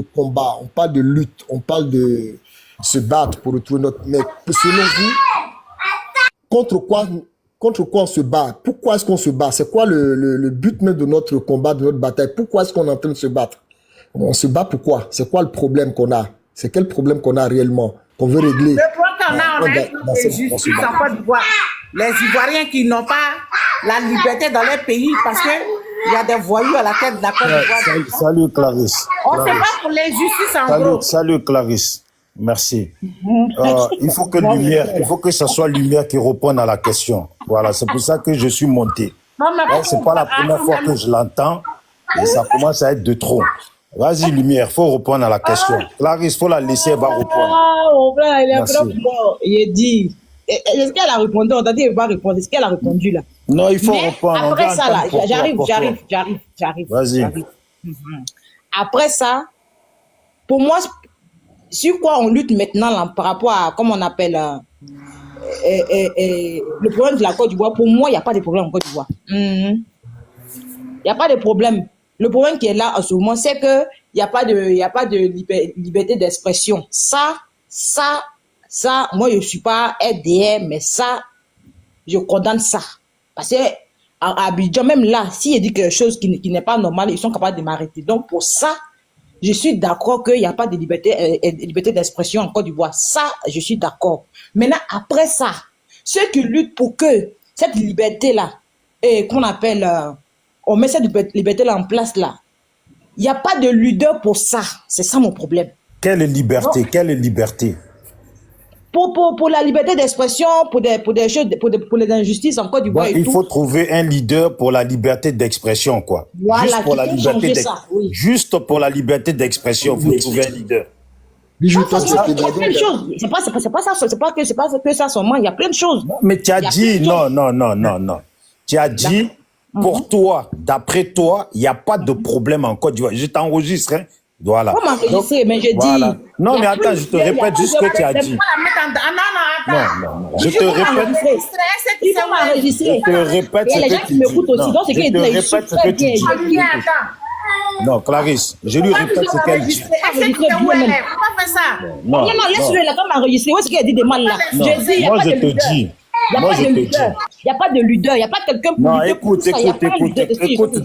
combat, on parle de lutte, on parle de se battre pour retrouver notre... Mais selon vous, contre quoi on se bat? Pourquoi est-ce qu'on se bat? C'est quoi le but même de notre combat, de notre bataille? Pourquoi est-ce qu'on est en train de se battre? On se bat pourquoi? C'est quoi le problème qu'on a? C'est quel problème qu'on a réellement, qu'on veut régler? Le problème qu'on a, on a un justice en Côte d'Ivoire. Les Ivoiriens qui n'ont pas la liberté dans leur pays parce qu'il y a des voyous à la tête de la Côte d'Ivoire. Salut Clarisse. On ne sait pas pour l'injustice en gros. Salut Clarisse. Merci. Il faut que ce soit Lumière qui réponde à la question. Voilà, c'est pour ça que je suis monté. C'est pas la première fois que je l'entends et ça commence à être de trop. Vas-y Lumière, il faut répondre à la question. Clarisse, il faut la laisser, elle va répondre. Il a dit. Est-ce qu'elle a répondu? On t'a dit qu'elle va répondre. Est-ce qu'elle a répondu là? Non, il faut répondre. Après ça, là, j'arrive. Vas-y. Après ça, pour moi, sur quoi on lutte maintenant là, par rapport à, comment on appelle, le problème de la Côte d'Ivoire, pour moi, il n'y a pas de problème en Côte d'Ivoire. Il n'y a pas de problème. Le problème qui est là en ce moment, c'est qu'il n'y a pas de liberté d'expression. Ça, moi, je ne suis pas RDR, mais ça, je condamne ça. Parce que à Abidjan, même là, s'il dit quelque chose qui n'est pas normal, ils sont capables de m'arrêter. Donc, pour ça, je suis d'accord qu'il n'y a pas de liberté d'expression en Côte d'Ivoire. Ça, je suis d'accord. Maintenant, après ça, ceux qui luttent pour que cette liberté-là, qu'on appelle, on met cette liberté-là en place là, il n'y a pas de leader pour ça. C'est ça mon problème. Quelle liberté? Quelle liberté? Pour la liberté d'expression, pour des choses, pour les injustices en Côte d'Ivoire. Il faut trouver un leader pour la liberté d'expression, quoi. Voilà, juste pour la liberté oui. Juste pour la liberté d'expression, vous trouvez un leader. Il y a plein de choses. C'est pas que ça seulement. Il y a plein de choses. Mais tu as dit non. Tu as dit pour toi, d'après toi, il n'y a pas de problème en Côte d'Ivoire. Je t'enregistre, hein. Voilà. Comment enregistrer? Mais je dis. Non, mais attends, je te répète juste ce que tu as dit. Non. Je te répète. Il faut m'enregistrer. Je te répète ce que tu dis. Et les gens qui m'écoutent aussi, donc c'est qu'il est répète ce que tu dis. Non, Clarisse, je lui répète ce qu'elle dit. Non, laisse-le là, comme enregistrer. Où est-ce qu'il a dit des mal là? Moi, je te dis. Il n'y a pas de leader. Il n'y a pas quelqu'un pour non, écoute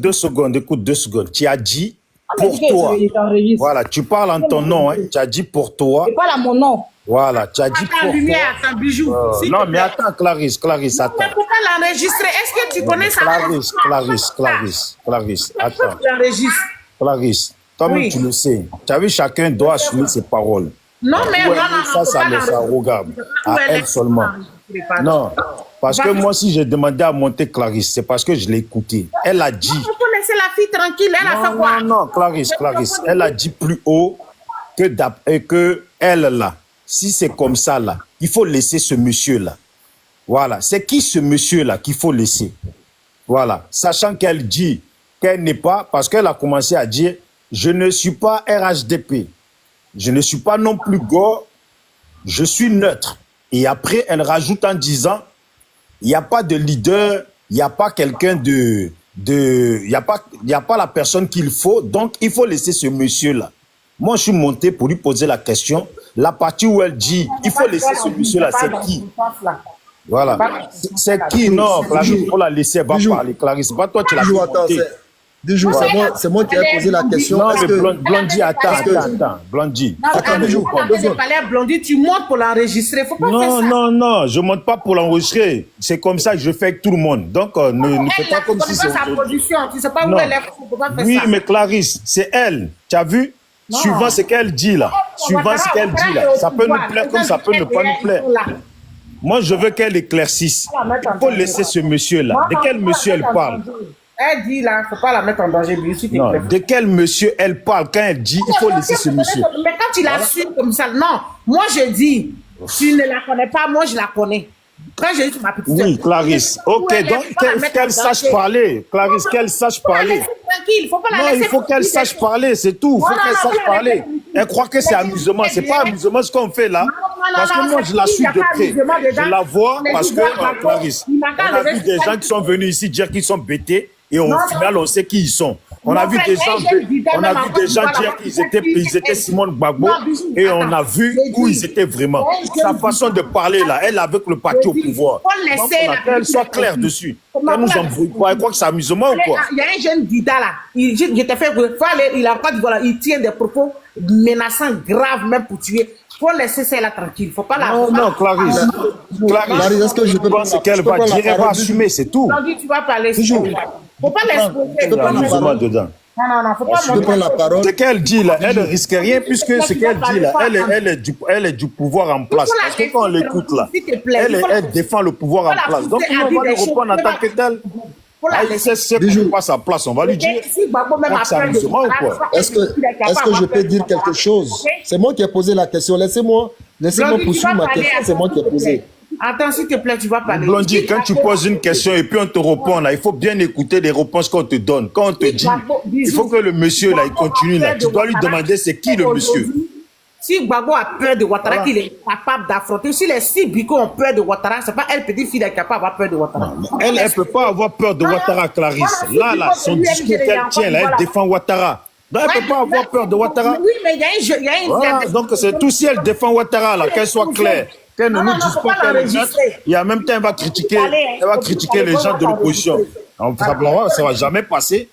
2 secondes. Écoute 2 secondes. Tu as dit pour toi. Voilà, tu parles en ton nom. Hein. Tu as dit pour toi. Je parle à mon nom. Voilà, tu as dit pour toi. Attends, bijou. Non, mais attends, Clarisse, attends. Mais pourquoi l'enregistrer? Est-ce que tu connais ça? Clarisse, attends. Clarisse, toi-même tu le sais. Tu as vu, chacun doit assumer ses paroles. Non, mais ça regarde. À elle seulement. Non, parce que moi, si j'ai demandé à monter Clarisse, c'est parce que je l'ai écouté. Elle a dit. Il faut laisser la fille tranquille. Elle a fait quoi? Non, Clarisse. Elle a dit plus haut que elle là. Si c'est comme ça là, il faut laisser ce monsieur là. Voilà. C'est qui ce monsieur là qu'il faut laisser? Voilà. Sachant qu'elle dit qu'elle n'est pas, parce qu'elle a commencé à dire, je ne suis pas RHDP. Je ne suis pas non plus Go. Je suis neutre. Et après, elle rajoute en disant, il n'y a pas de leader, il n'y a pas quelqu'un il n'y a pas la personne qu'il faut, donc il faut laisser ce monsieur-là. Moi, je suis monté pour lui poser la question. La partie où elle dit, il faut laisser ce monsieur-là, c'est qui? Voilà. C'est qui? Non, Clarisse, il faut la laisser, elle va parler. Clarisse, pas toi, tu l'as monté. Bijou, c'est moi qui ai posé la question. Non, mais Blondie, attends. Blondie. Attends, Bijou. Quand je parlais à Blondie, tu montes pour l'enregistrer. Faut pas faire ça. Non, je monte pas pour l'enregistrer. C'est comme ça que je fais avec tout le monde. Donc, ne fais pas comme si c'est sa position. Tu sais pas où elle est. Faut pas faire ça. Oui, mais Clarisse, c'est elle. Tu as vu? Suivant ce qu'elle dit là. Ça peut nous plaire comme ça peut ne pas nous plaire. Moi, je veux qu'elle éclaircisse. Il faut laisser ce monsieur-là. De quel monsieur elle parle? Elle dit là, faut pas la mettre en danger. Non, de quel monsieur elle parle quand elle dit il faut laisser ce monsieur? Mais quand tu la suis comme ça, non. Moi je dis, tu ne la connais pas, moi je la connais. Quand j'ai eu ma petite oui, Clarisse. Ok, donc qu'elle sache parler. Clarisse, qu'elle sache parler. Tranquille, faut pas la laisser. Non, il faut qu'elle sache parler, c'est tout. Il faut qu'elle sache parler. Elle croit que c'est amusement. C'est pas amusement ce qu'on fait là. Parce que moi, je la suis de près. Je la vois parce que, Clarisse, on a vu des gens qui sont venus ici dire qu'ils sont bêtés et au final, on sait qui ils sont. On a vu des gens dire qu'ils étaient Simone Gbagbo et on a vu où ils étaient vraiment. Sa façon de parler là, elle avec le parti au pouvoir. Donc, qu'elle soit claire dessus. Elle nous embrouille pas. Elle croit que c'est amusement ou quoi? Il y a un jeune Dida là. Il a pas dit voilà, il tient des propos menaçants, graves même pour tuer. Faut laisser celle-là tranquille. Faut pas la. Non, Clarisse. Clarisse, est-ce que je peux penser qu'elle va dire, elle va assumer, c'est tout. Tu vas parler. Faut pas l'exposer. dedans. Non, faut pas prendre la parole. Ce qu'elle dit là, elle ne risque rien puisque ce qu'elle dit là, elle est du pouvoir en place. Parce que quand on l'écoute là, elle défend le pouvoir en place. Donc on va lui répondre en tant que tel. C'est pas sa place, on va lui dire. Est-ce que je peux dire quelque chose? C'est moi qui ai posé la question. Laissez-moi poursuivre ma question. C'est moi qui ai posé. Attends, s'il te plaît, tu vas parler. Blondie, quand tu poses une question et puis on te répond là, il faut bien écouter les réponses qu'on te donne. Quand on te dit, il faut que le monsieur là, il continue là. Tu dois lui demander c'est qui le monsieur. Si Gbagbo a peur de Ouattara, qu'il est capable d'affronter. Si les 6 Biko ont peur de Ouattara, c'est pas elle petite fille qui est capable d'avoir peur de Ouattara. Elle ne peut pas avoir peur de Ouattara, Clarisse. Là, son discours qu'elle tient, là, elle défend Ouattara. Donc, elle ne peut pas avoir peur de Ouattara. Oui, mais il y a une... Voilà, donc, c'est tout si elle défend Ouattara, là, qu'elle soit claire. Qu'elle ne nous dise pas qu'elle est neutre. Et en même temps, elle va critiquer les gens de l'opposition. Ça ne va jamais passer.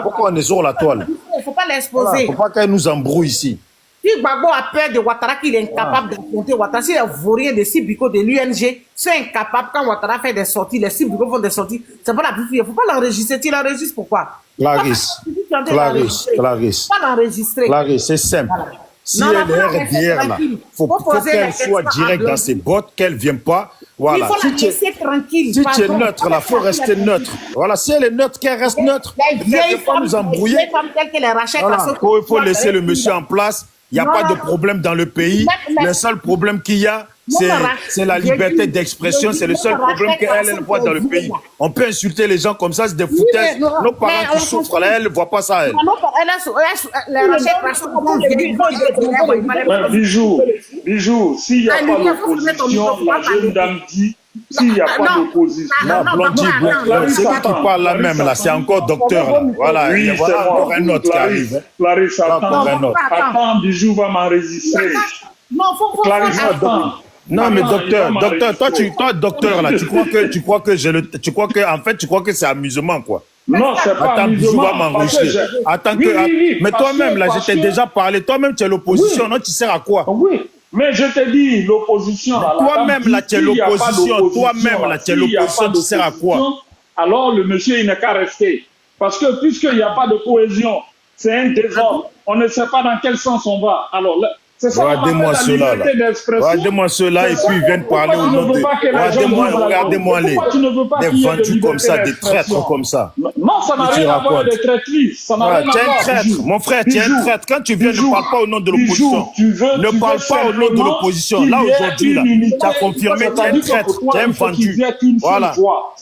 Pourquoi on est sur la toile? Il ne faut pas l'exposer. Il ne faut pas qu'elle nous embrouille ici. Si Gbagbo a peur de Ouattara, qu'il est incapable d'affronter Ouattara, si les vauriens des 6 Biko de l'UNG sont incapables, quand Ouattara fait des sorties, les 6 Biko font des sorties, c'est pas la plus fille. Il ne faut pas l'enregistrer. Tu l'enregistres pourquoi? Clarisse, c'est simple. Si elle est derrière là, il faut qu'elle soit directe dans ses bottes, qu'elle ne vienne pas. Voilà. Il faut la laisser tranquille. Si tu es neutre, il faut rester neutre. Voilà, si elle est neutre, qu'elle reste neutre. Elle ne peut pas nous embrouiller. Il faut laisser le monsieur en place. Il n'y a pas de problème dans le pays. Le seul problème qu'il y a, c'est la liberté d'expression. C'est le seul problème qu'elle voit dans le pays. On peut insulter les gens comme ça, c'est des foutaises. Nos parents qui souffrent, là, elle ne voit pas ça, elle. Bijou, s'il n'y a pas d'opposition, la jeune dame dit, s'il n'y a pas d'opposition. Non, Blondie, c'est qui parle là même, là, c'est encore docteur, là. Voilà, oui, c'est encore un autre qui arrive. Clarisse, attends, Bijou va m'enregistrer. Clarisse, attends. Non, mais docteur, toi, docteur, là, tu crois que c'est amusement, quoi. Non, c'est pas attends, amusement. Va m'enregistrer. Attends mais toi-même, là, je t'ai déjà parlé. Toi-même, tu es l'opposition, non? Tu sers à quoi? Oui, mais je te dis, l'opposition. Toi-même, là, tu es l'opposition. Toi-même, là, tu es l'opposition, tu sers à quoi? Alors, le monsieur, il n'a qu'à rester. Parce que puisqu'il n'y a pas de cohésion, c'est un désordre. On ne sait pas dans quel sens on va. Alors, c'est ça. Regardez-moi ceux-là. Regardez-moi ceux-là et puis ils viennent parler au nom de... Regardez-moi les vendus comme ça, des traîtres comme ça. Non, ça n'a rien à voir avec des traîtrises. Ça n'a rien à voir. Tu es un traître. Mon frère, tu es un traître. Quand tu viens, ne parle pas au nom de l'opposition. Ne parle pas au nom de l'opposition. Là, aujourd'hui, là, tu as confirmé que tu es un traître. Tu es un vendu. Voilà. Tu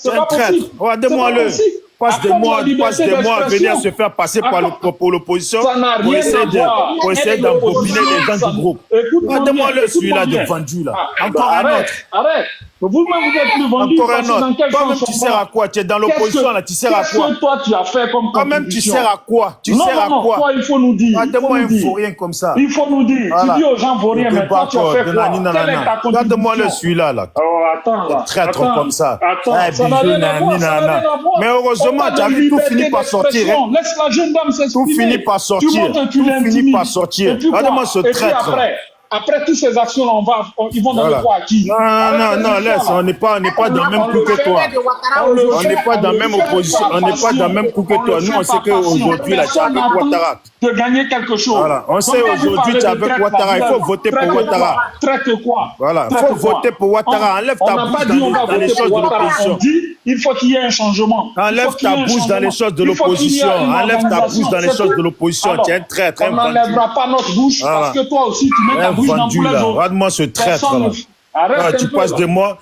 es un traître. Regardez-moi-le. Passe de moi à venir se faire passer pour l'opposition pour essayer d'embobiner les gens du groupe. Regardez-moi celui-là de vendu là. Encore un autre. Arrête. Vous-même, vous êtes plus vendu. Encore un autre. Toi-même, tu sers à quoi? Tu es dans l'opposition là, tu sers à quoi? Qu'est-ce que toi, tu as fait comme toi-même, tu sers à quoi? Tu sers à quoi? Toi, il faut nous dire. Regardez-moi un vaurien comme ça. Il faut nous dire. Tu dis aux gens vauriens, mais toi, tu as fait quoi? Quelle est ta contribution? Regarde-moi celui-là là. Attends là. Traître comme ça. Attends, ça n'a rien à voir. Mais heureusement, tu as vu, tout finit par sortir. Laisse la jeune dame s'exprimer. Tout finit par sortir. Tout finit par sortir. Regardez-moi ce traître. Après toutes ces actions, ils vont dans le poids à qui? Non, laisse, on n'est pas dans le même coup que toi. On n'est pas dans la même opposition, on n'est pas dans le même coup que toi. Nous, on sait qu'aujourd'hui, là, tu es avec Ouattara. De gagner quelque chose. Voilà, on sait aujourd'hui, tu es avec Ouattara. Il faut voter pour Ouattara. Traite quoi? Voilà, il faut voter pour Ouattara. Enlève ta bouche dans les choses de l'opposition. Il faut qu'il y ait un changement. Enlève ta bouche dans les choses de l'opposition. Enlève ta bouche dans les choses de l'opposition. Tu es un traître, un vendu. On n'enlèvera pas notre bouche parce que toi aussi, tu mets ta bouche dans tous les autres. Regarde-moi ce traître là. Tu passes de moi.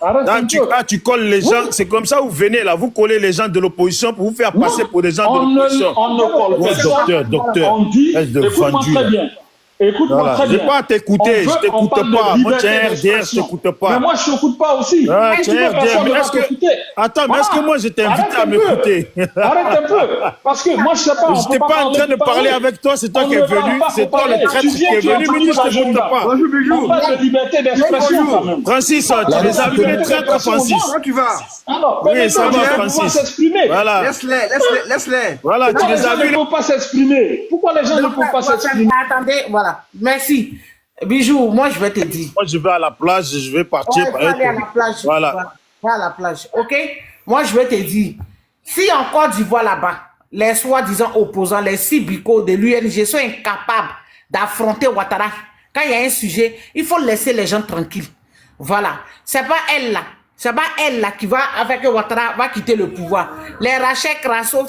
Tu colles les gens. C'est comme ça, vous venez là, vous collez les gens de l'opposition pour vous faire passer pour des gens de l'opposition. On ne colle pas. Docteur. On dit, écoute-moi très bien. Écoute-moi Voilà. très Je bien. n'ai pas à t'écouter, On je veut- on t'écoute parle de pas. Moi, liberté tu es RDR, je d'expression. t'écoute pas. Mais moi, je t'écoute pas aussi. Ah, Si tu tu es veux, RDR, personne mais ne va est-ce que... t'écouter. Attends, mais est-ce que moi, je t'ai invité Arrête à un peu. m'écouter? Arrête un peu. Parce que moi, je sais pas. Je n'étais pas en train de parler avec toi, c'est toi On qui ne es parle venu. pas C'est pour toi le parler. traître Tu qui viens, est tu venu, mais introduis je t'écoute l'agenda. pas. Bonjour, Bijou. On parle de liberté d'expression Bonjour. quand même. Francis, tu les as vus les traîtres, Francis. Comment tu vas? Alors, Oui, permettez ça aux va, gens de pouvoir Francis. s'exprimer. Voilà. Laisse-les. Voilà, tu Pourquoi les les as gens vus. ne peuvent pas s'exprimer? Pourquoi les gens ne peuvent pas s'exprimer? Attendez, voilà. Merci. Bijou, moi, je vais te dire. Moi, je vais à la plage, je vais partir. Ouais, il faut aller à la plage. Voilà. Va à la plage, ok? Moi, je vais te dire, si en Côte d'Ivoire là-bas, les soi-disant opposants, les Sibiko de l'UNG sont incapables d'affronter Ouattara, quand il y a un sujet, il faut laisser les gens tranquilles. Voilà. C'est pas elle là. C'est pas elle là qui va, avec Ouattara, va quitter le pouvoir. Les Rachel Crasso,